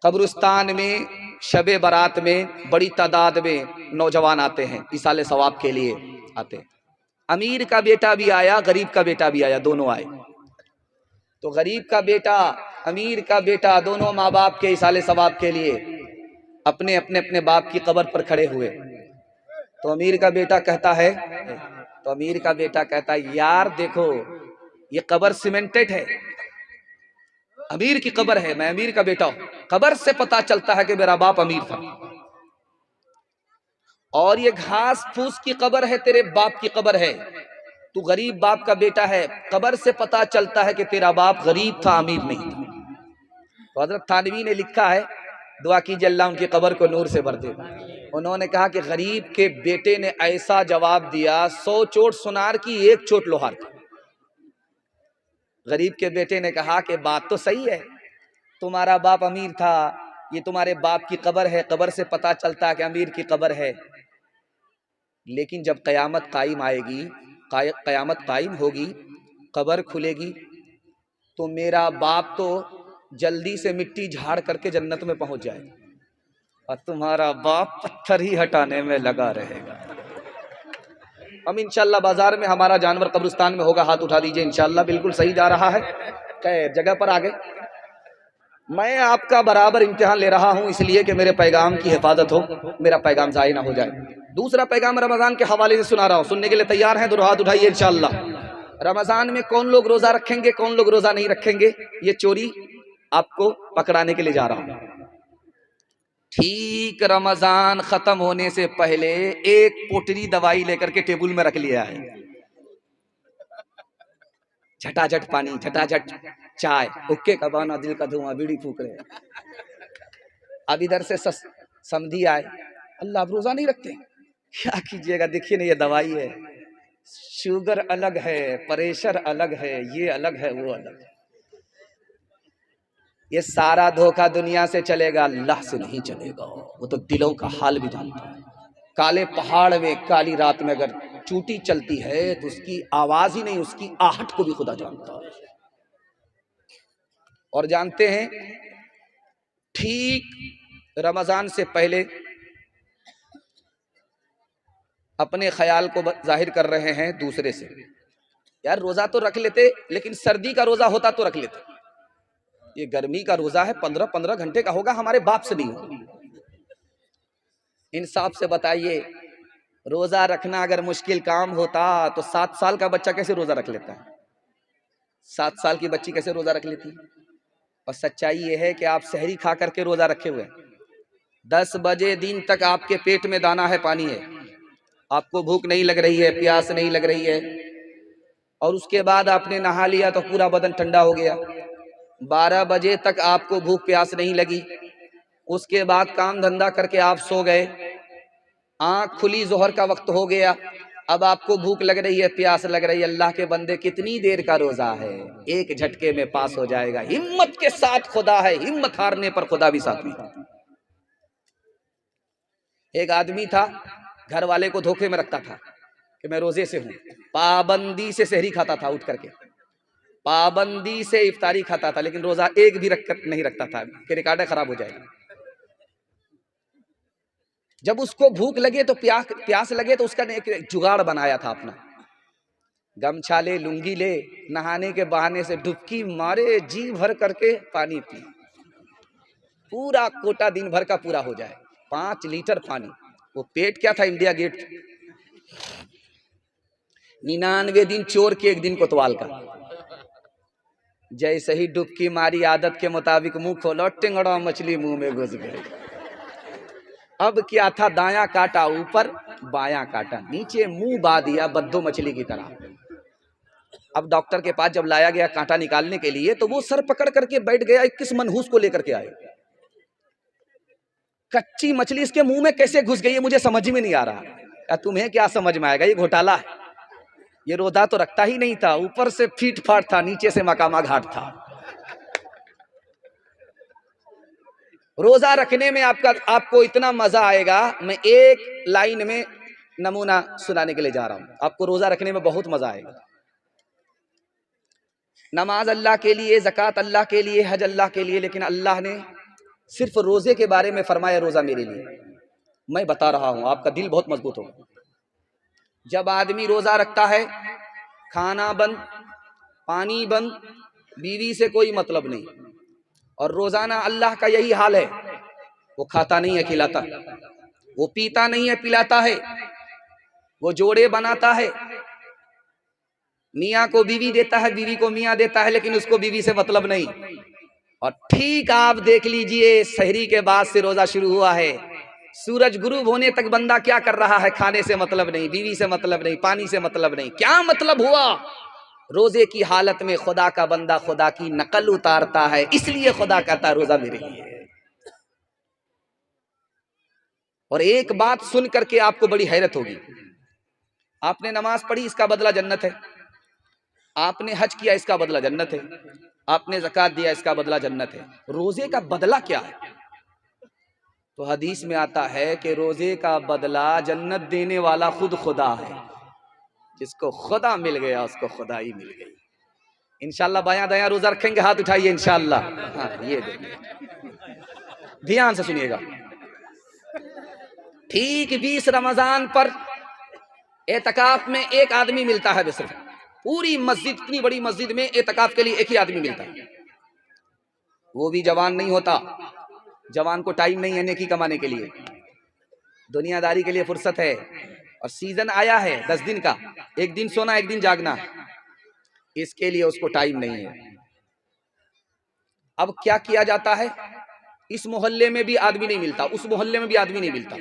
कब्रिस्तान में शबे बारात में बड़ी तादाद में नौजवान आते हैं, इसाले सवाब के लिए आते हैं। अमीर का बेटा भी आया, गरीब का बेटा भी आया, दोनों आए। तो गरीब का बेटा, अमीर का बेटा, दोनों माँ बाप के इसाले सवाब के लिए अपने अपने अपने बाप की कब्र पर खड़े हुए। तो अमीर का बेटा कहता है यार देखो ये कब्र सीमेंटेड है, अमीर की कब्र है, मैं अमीर का बेटा हूं, कब्र से पता चलता है कि मेरा बाप अमीर था। और ये घास फूस की कब्र है, तेरे बाप की कब्र है, तू गरीब बाप का बेटा है, कब्र से पता चलता है कि तेरा बाप गरीब था, अमीर नहीं था। तो हजरत थानवी ने लिखा है, दुआ कीजिए अल्लाह उनकी कब्र को नूर से भर दे। उन्होंने कहा कि गरीब के बेटे ने ऐसा जवाब दिया, 100 चोट सुनार की, 1 चोट लोहार की। गरीब के बेटे ने कहा कि बात तो सही है, तुम्हारा बाप अमीर था, ये तुम्हारे बाप की कब्र है, कब्र से पता चलता है कि अमीर की कब्र है, लेकिन जब कयामत कायम आएगी, कयामत कायम होगी, कब्र खुलेगी, तो मेरा बाप तो जल्दी से मिट्टी झाड़ करके जन्नत में पहुंच जाएगा और तुम्हारा बाप पत्थर ही हटाने में लगा रहेगा। हम इंशाल्लाह बाजार में हमारा जानवर कब्रिस्तान में होगा, हाथ उठा दीजिए। इंशाल्लाह बिल्कुल सही जा रहा है, खैर जगह पर आ गए। मैं आपका बराबर इम्तिहान ले रहा हूं इसलिए कि मेरे पैगाम की हिफाजत हो, मेरा पैगाम ज़ाय ना हो जाए। दूसरा पैगाम रमज़ान के हवाले से सुना रहा हूं, सुनने के लिए तैयार हैं तो हाथ उठाइए। इंशाल्लाह रमज़ान में कौन लोग रोज़ा रखेंगे, कौन लोग रोज़ा नहीं रखेंगे, ये चोरी आपको पकड़ाने के लिए जा रहा हूं। ठीक रमज़ान ख़त्म होने से पहले एक पोटली दवाई लेकर के टेबल में रख लिया है, झटाझट पानी, झटाझट चाय, हुक्के का बहाना, दिल का धुआं, बीड़ी फूक रहे हैं। अब इधर से समधी आए, अल्लाह आप रोज़ा नहीं रखते, क्या कीजिएगा, देखिए ना ये दवाई है, शुगर अलग है, प्रेशर अलग है, ये अलग है, वो अलग है। ये सारा धोखा दुनिया से चलेगा, अल्लाह से नहीं चलेगा। वो तो दिलों का हाल भी जानता है। काले पहाड़ में काली रात में अगर चूटी चलती है तो उसकी आवाज ही नहीं, उसकी आहट को भी खुदा जानता है। और जानते हैं, ठीक रमजान से पहले अपने ख्याल को जाहिर कर रहे हैं दूसरे से, यार रोजा तो रख लेते, लेकिन सर्दी का रोजा होता तो रख लेते, ये गर्मी का रोजा है, 15-15 घंटे का होगा, हमारे बाप से नहीं होगा। इंसाफ से बताइए, रोजा रखना अगर मुश्किल काम होता तो 7 साल का बच्चा कैसे रोजा रख लेता है, 7 साल की बच्ची कैसे रोजा रख लेती। और सच्चाई ये है कि आप सहरी खा करके रोजा रखे हुए, 10 बजे दिन तक आपके पेट में दाना है, पानी है, आपको भूख नहीं लग रही है, प्यास नहीं लग रही है, और उसके बाद आपने नहा लिया तो पूरा बदन ठंडा हो गया। 12 बजे तक आपको भूख प्यास नहीं लगी, उसके बाद काम धंधा करके आप सो गए, आंख खुली, जोहर का वक्त हो गया, अब आपको भूख लग रही है, प्यास लग रही है। अल्लाह के बंदे कितनी देर का रोजा है, एक झटके में पास हो जाएगा। हिम्मत के साथ खुदा है, हिम्मत हारने पर खुदा भी साथ में। एक आदमी था, घर वाले को धोखे में रखता था कि मैं रोजे से हूं, पाबंदी से सहरी खाता था, उठ करके पाबंदी से इफ्तारी खाता था, लेकिन रोजा एक भी नहीं रखता था कि रिकॉर्ड खराब हो जाएगा। जब उसको भूख लगे तो प्यास लगे तो उसका एक जुगाड़ बनाया था अपना, गमछा ले, लुंगी ले, नहाने के बहाने से डुबकी मारे, जी भर करके पानी पी, पूरा कोटा दिन भर का पूरा हो जाए, 5 लीटर पानी। वो पेट क्या था, इंडिया गेट। 99 दिन चोर के, 1 दिन कोतवाल का। जैसे ही डुबकी मारी, आदत के मुताबिक मुंह खोला, टिंगड़ा मछली मुंह में घुस गई। अब क्या था, दायां काटा ऊपर, बायां काटा नीचे, मुंह बा दिया बद्दो मछली की तरह। अब डॉक्टर के पास जब लाया गया कांटा निकालने के लिए, तो वो सर पकड़ करके बैठ गया, 21 मनहूस को लेकर के आए। कच्ची मछली इसके मुंह में कैसे घुस गई है, मुझे समझ में नहीं आ रहा। तुम्हें क्या समझ में आएगा, ये घोटाला है। ये रोजा तो रखता ही नहीं था, ऊपर से फीट फाट था, नीचे से मकामा घाट था। रोजा रखने में आपको इतना मजा आएगा, मैं एक लाइन में नमूना सुनाने के लिए जा रहा हूं। आपको रोजा रखने में बहुत मजा आएगा। नमाज अल्लाह के लिए, ज़कात अल्लाह के लिए, हज अल्लाह के लिए, लेकिन अल्लाह ने सिर्फ रोजे के बारे में फरमाया रोजा मेरे लिए। मैं बता रहा हूं, आपका दिल बहुत मजबूत होगा। जब आदमी रोजा रखता है, खाना बंद, पानी बंद, बीवी से कोई मतलब नहीं, और रोजाना अल्लाह का यही हाल है, वो खाता नहीं है खिलाता, वो पीता नहीं है पिलाता है, वो जोड़े बनाता है, मियाँ को बीवी देता है, बीवी को मियाँ देता है, लेकिन उसको बीवी से मतलब नहीं। और ठीक आप देख लीजिए, सहरी के बाद से रोजा शुरू हुआ है, सूरज गुरूब होने तक बंदा क्या कर रहा है? खाने से मतलब नहीं, बीवी से मतलब नहीं, पानी से मतलब नहीं। क्या मतलब हुआ? रोजे की हालत में खुदा का बंदा खुदा की नकल उतारता है, इसलिए खुदा कहता है रोजा मेरे लिए है। और एक बात सुन करके आपको बड़ी हैरत होगी, आपने नमाज पढ़ी, इसका बदला जन्नत है, आपने हज किया, इसका बदला जन्नत है, आपने ज़कात दिया, इसका बदला जन्नत है। रोजे का बदला क्या है? तो हदीस में आता है कि रोजे का बदला जन्नत देने वाला खुद खुदा है। जिसको खुदा मिल गया उसको खुदा ही मिल गई। इंशाल्लाह बायां दायां रोजा रखेंगे, हाथ उठाइए इंशाल्लाह। हाँ, ये देखिए, ध्यान से सुनिएगा। ठीक 20 रमजान पर एतकाफ में एक आदमी मिलता है, सिर्फ पूरी मस्जिद, इतनी बड़ी मस्जिद में एतकाफ के लिए एक ही आदमी मिलता है। वो भी जवान नहीं होता, जवान को टाइम नहीं है नेकी कमाने के लिए, दुनियादारी के लिए फुर्सत है, और सीजन आया है 10 दिन का, एक दिन सोना एक दिन जागना, इसके लिए उसको टाइम नहीं है। अब क्या किया जाता है? इस मोहल्ले में भी आदमी नहीं मिलता, उस मोहल्ले में भी आदमी नहीं मिलता,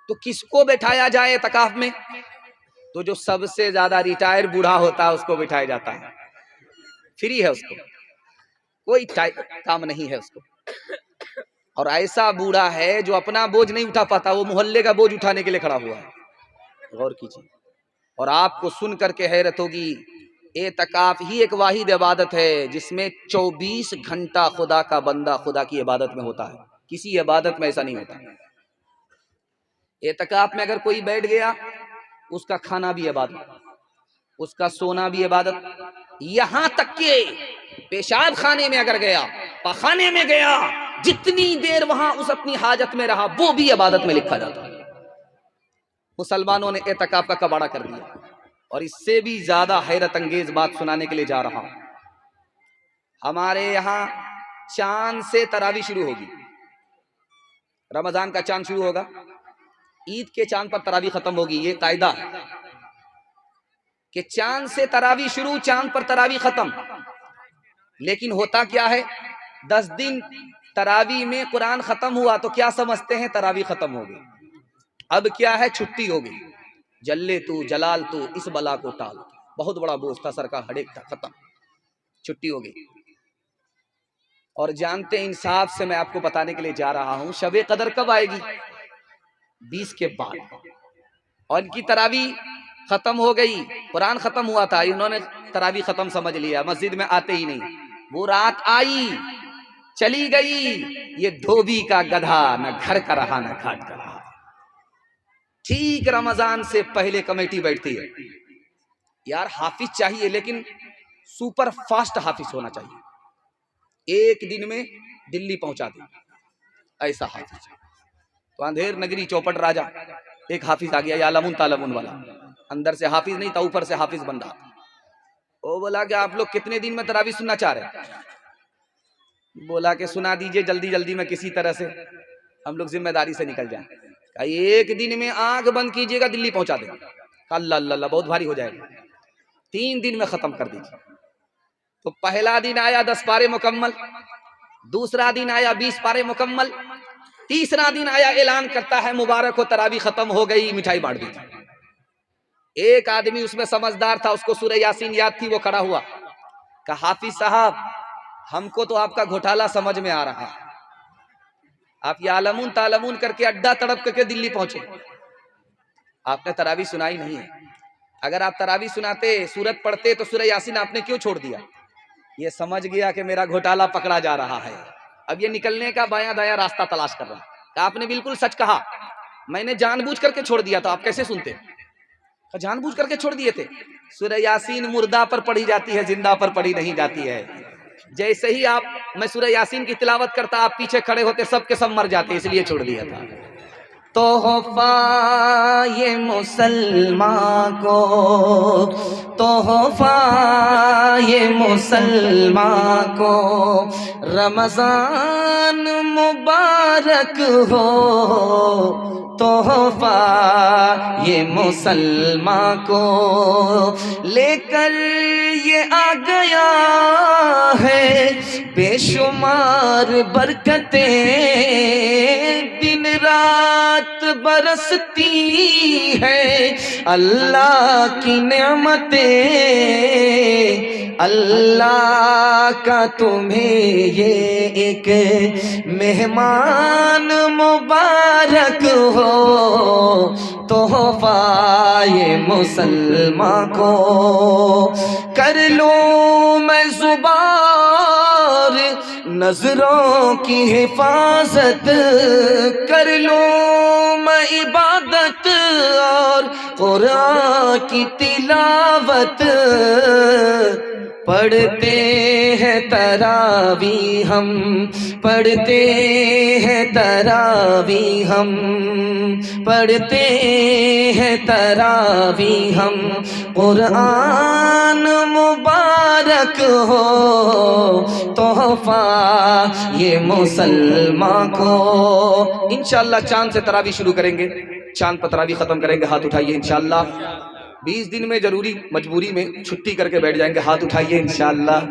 तो किसको बैठाया जाए एतकाफ में? तो जो सबसे ज्यादा रिटायर बूढ़ा होता है उसको बिठाया जाता है। फ्री है, उसको कोई काम नहीं है उसको। और ऐसा बूढ़ा है जो अपना बोझ नहीं उठा पाता, वो मोहल्ले का बोझ उठाने के लिए खड़ा हुआ है। गौर कीजिए। और आपको सुन करके हैरत होगी, एतकाफ ही एक वाहिद इबादत है जिसमें 24 घंटा खुदा का बंदा खुदा की इबादत में होता है। किसी इबादत में ऐसा नहीं होता। एतकाफ में अगर कोई बैठ गया, उसका खाना भी इबादत, उसका सोना भी इबादत, यहां तक के पेशाब खाने में अगर गया, पखाने में गया, जितनी देर वहां उस अपनी हाजत में रहा, वो भी इबादत में लिखा जाता है। मुसलमानों ने एतकाफ का कबाड़ा कर दिया। और इससे भी ज्यादा हैरत अंगेज बात सुनाने के लिए जा रहा हूं। हमारे यहां चांद से तरावी शुरू होगी, रमजान का चांद शुरू होगा, ईद के चांद पर तरावी खत्म होगी। ये कायदा है कि चांद से तरावी शुरू, चांद पर तरावी खत्म। लेकिन होता क्या है, 10 दिन तरावी में कुरान खत्म हुआ तो क्या समझते हैं? तरावी खत्म हो गई। अब क्या है? छुट्टी हो गई। जल्ले तू जलाल तू इस बला को टाल, बहुत बड़ा बोझ था सर का, हड़ेक था, खत्म, छुट्टी हो गई। और जानते इंसाफ से मैं आपको बताने के लिए जा रहा हूं, शबे कदर कब आएगी? 20 के बाद। और इनकी तरावी खत्म हो गई, कुरान खत्म हुआ था, इन्होंने तरावी खत्म समझ लिया, मस्जिद में आते ही नहीं। वो रात आई, चली गई, ये धोबी का गधा, न घर का रहा न घाट का रहा। ठीक रमजान से पहले कमेटी बैठती है, यार हाफिज चाहिए, लेकिन सुपर फास्ट हाफिज होना चाहिए, एक दिन में दिल्ली पहुंचा दे, ऐसा हाफिज। तो अंधेर नगरी चौपट राजा एक हाफिज आ गया, यालमुन तालमुन वाला, अंदर से हाफिज नहीं था, ऊपर से हाफिज बन रहा। वो बोला कि आप लोग कितने दिन में तरावी सुनना चाह रहे? बोला कि सुना दीजिए जल्दी जल्दी में, किसी तरह से हम लोग जिम्मेदारी से निकल जाए। एक दिन में आंख बंद कीजिएगा, दिल्ली पहुंचा देगा। अल्लाह अल्लाह, बहुत भारी हो जाएगा, 3 दिन में खत्म कर दीजिए। तो पहला दिन आया 10 पारे मुकम्मल, दूसरा दिन आया 20 पारे मुकम्मल, तीसरा दिन आया ऐलान करता है मुबारक हो तरावी खत्म हो गई, मिठाई बांट दी। एक आदमी उसमें समझदार था, उसको सूरह यासीन याद थी, वो खड़ा हुआ, कहा हाफिज साहब हमको तो आपका घोटाला समझ में आ रहा है, आप यालमुन तालमुन करके अड्डा तड़प करके दिल्ली पहुंचे, आपने तरावी सुनाई नहीं है। अगर आप तरावी सुनाते, सूरत पढ़ते, तो सूरह यासीन आपने क्यों छोड़ दिया? ये समझ गया कि मेरा घोटाला पकड़ा जा रहा है, अब ये निकलने का बायां दायां रास्ता तलाश कर रहा है। आपने बिल्कुल सच कहा, मैंने जानबूझ करके छोड़ दिया था, आप कैसे सुनते? जानबूझ करके छोड़ दिए थे। सूरह यासीन मुर्दा पर पढ़ी जाती है, जिंदा पर पढ़ी नहीं जाती है। जैसे ही आप मैं सूरह यासीन की तिलावत करता, आप पीछे खड़े होते, सब के सब मर जाते, इसलिए छोड़ दिया था। तोहफा ये मुसलमान को, तोहफा ये मुसलमान को, रमजान मुबारक हो। तोहफा ये मुसलमान को लेकर ये आ गया है, बेशुमार बरकतें दिन रात बरसती है, अल्लाह की नेमतें, अल्लाह का तुम्हें ये एक मेहमान मुबारक हो। तोहफा ये मुसलमान को कर लूं मैं ज़ुबार, नजरों की हिफाजत कर लूं मैं इबादत, और कुरान की तिलावत पढ़ते हैं तरावी हम, पढ़ते हैं तरावी हम, पढ़ते हैं तरावी हम, कुरान मुबारक हो। तोहफा ये मुसलमान को। इंशाअल्लाह चांद से तरावी शुरू करेंगे, चांद पर तरावी खत्म करेंगे। हाथ उठाइए इंशाअल्लाह। 20 दिन में जरूरी मजबूरी में छुट्टी करके बैठ जाएंगे, हाथ उठाइए इंशाअल्लाह।